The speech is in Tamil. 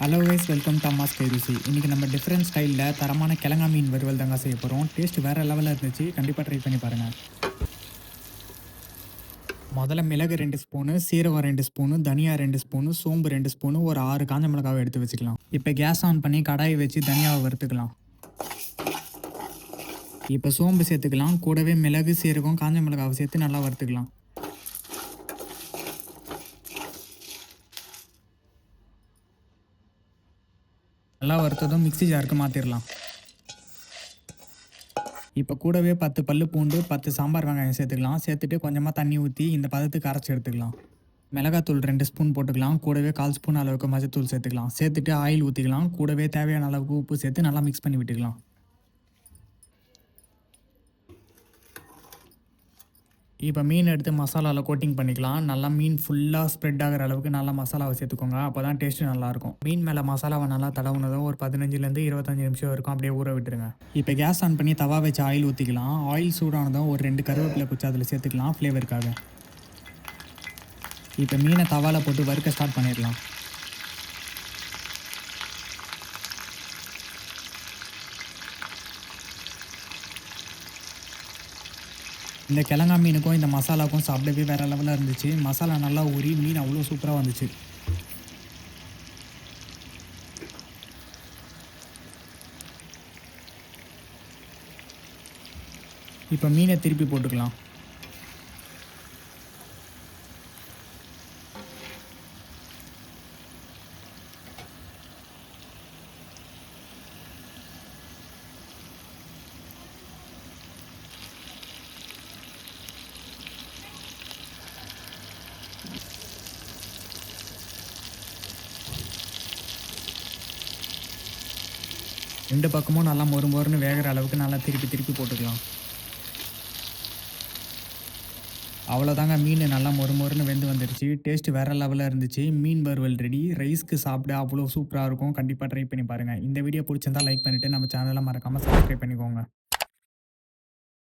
Hello guys, welcome to அம்மாஸ் Kairuchi. இன்றைக்கி நம்ம டிஃப்ரெண்ட் ஸ்டைலில் தரமான கிழங்கா மீன் வறுவல் தாங்க செய்ய போகிறோம். டேஸ்ட் வேறு லெவலில் இருந்துச்சு. கண்டிப்பாக ட்ரை பண்ணி பாருங்கள். முதல்ல மிளகு 2 ஸ்பூனு, சீரகம் 2 ஸ்பூனு, தனியா 2 ஸ்பூனு, சோம்பு 2 ஸ்பூனு, ஒரு 6 காஞ்ச மிளகாவை எடுத்து வச்சுக்கலாம். இப்போ கேஸ் ஆன் பண்ணி கடாயை வச்சு தனியாவை வறுத்துக்கலாம். இப்போ சோம்பு சேர்த்துக்கலாம். கூடவே மிளகு, சீரகம், காஞ்ச மிளகாவை சேர்த்து நல்லா வறுத்துக்கலாம். நல்லா வறுத்ததும் மிக்ஸி ஜாருக்கு மாற்றிடலாம். இப்போ கூடவே 10 பல்லு பூண்டு, 10 சாம்பார் வெங்காயம் சேர்த்துக்கலாம். சேர்த்துட்டு கொஞ்சமாக தண்ணி ஊற்றி இந்த பதத்துக்கு அரைச்சி எடுத்துக்கலாம். மிளகாத்தூள் 2 ஸ்பூன் போட்டுக்கலாம். கூடவே 1/4 ஸ்பூன் அளவுக்கு மஞ்சத்தூள் சேர்த்துக்கலாம். சேர்த்துட்டு ஆயில் ஊற்றிக்கலாம். கூடவே தேவையான அளவுக்கு உப்பு சேர்த்து நல்லா மிக்ஸ் பண்ணி விட்டுக்கலாம். இப்போ மீன் எடுத்து மசாலாவில் கோட்டிங் பண்ணிக்கலாம். நல்லா மீன் ஃபுல்லாக ஸ்ப்ரெட் ஆகிற அளவுக்கு நல்லா மசாலாவை சேர்த்துக்கோங்க. அப்போ தான் டேஸ்ட்டு நல்லாயிருக்கும். மீன் மேலே மசாலாவை நல்லா தடவுனதும் ஒரு 15லேருந்து 25 நிமிஷம் வரைக்கும் அப்படியே ஊற விட்டுருங்க. இப்போ கேஸ் ஆன் பண்ணி தவா வச்சு ஆயில் ஊற்றிக்கலாம். ஆயில் சூடானதும் ஒரு 2 கருவேப்பிலை குச்சி அதில் சேர்த்துக்கலாம் ஃப்ளேவருக்காக. இப்போ மீனை தவாவில் போட்டு வறுக்க ஸ்டார்ட் பண்ணிடலாம். இந்த கிழங்கா மீனுக்கும் இந்த மசாலாவுக்கும் சாப்பிடவே வேறு லெவலில் இருந்துச்சு. மசாலா நல்லா ஊறி மீன் அவ்வளோ சூப்பராக வந்துச்சு. இப்போ மீனை திருப்பி போட்டுக்கலாம். ரெண்டு பக்கமும் நல்லா மொறுன்னு வேகிற அளவுக்கு நல்லா திருப்பி திருப்பி போட்டுக்கலாம். அவ்வளோதாங்க, மீன் நல்லா மொறுன்னு வெந்து வந்துருச்சு. டேஸ்ட் வேறு லெவலில் இருந்துச்சு. மீன் வறுவல் ரெடி. ரைஸ்க்கு சாப்பிட அவ்வளோ சூப்பராக இருக்கும். கண்டிப்பாக ட்ரை பண்ணி பாருங்கள். இந்த வீடியோ பிடிச்சிருந்தா லைக் பண்ணிவிட்டு நம்ம சேனலை மறக்காமல் சப்ஸ்கிரைப் பண்ணிக்கோங்க.